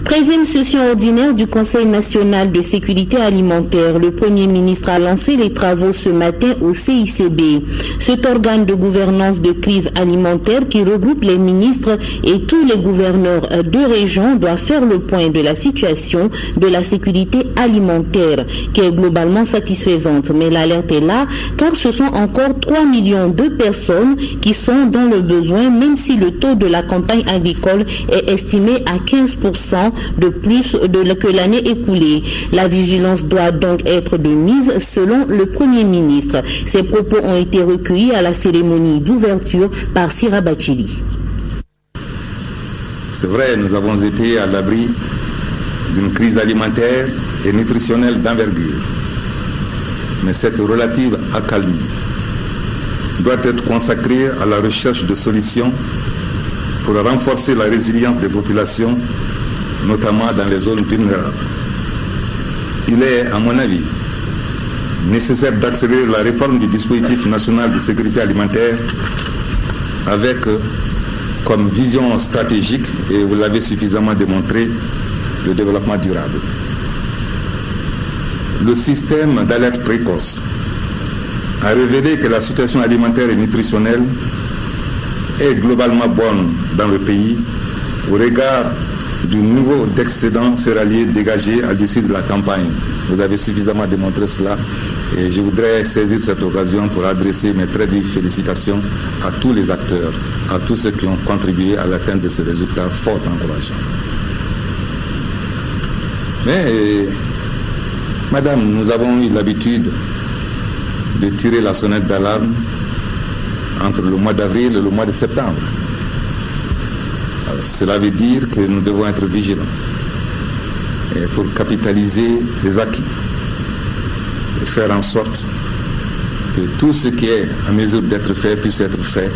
13e session ordinaire du Conseil national de sécurité alimentaire. Le Premier ministre a lancé les travaux ce matin au CICB. Cet organe de gouvernance de crise alimentaire qui regroupe les ministres et tous les gouverneurs de région doit faire le point de la situation de la sécurité alimentaire qui est globalement satisfaisante. Mais l'alerte est là car ce sont encore 3 millions de personnes qui sont dans le besoin même si le taux de la campagne agricole est estimé à 15% de plus que l'année écoulée. La vigilance doit donc être de mise selon le Premier ministre. Ces propos ont été recueillis à la cérémonie d'ouverture par Sira Bachili. C'est vrai, nous avons été à l'abri d'une crise alimentaire et nutritionnelle d'envergure. Mais cette relative accalmie doit être consacrée à la recherche de solutions pour renforcer la résilience des populations, notamment dans les zones vulnérables. Il est, à mon avis, nécessaire d'accélérer la réforme du dispositif national de sécurité alimentaire avec comme vision stratégique, et vous l'avez suffisamment démontré, le développement durable. Le système d'alerte précoce a révélé que la situation alimentaire et nutritionnelle est globalement bonne dans le pays au regard du niveau d'excédent céréalier dégagé à l'issue de la campagne. Vous avez suffisamment démontré cela et je voudrais saisir cette occasion pour adresser mes très vives félicitations à tous les acteurs, à tous ceux qui ont contribué à l'atteinte de ce résultat fort encourageant. Mais, madame, nous avons eu l'habitude de tirer la sonnette d'alarme entre le mois d'avril et le mois de septembre. Alors, cela veut dire que nous devons être vigilants et pour capitaliser les acquis et faire en sorte que tout ce qui est en mesure d'être fait puisse être fait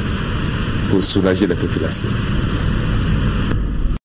pour soulager la population.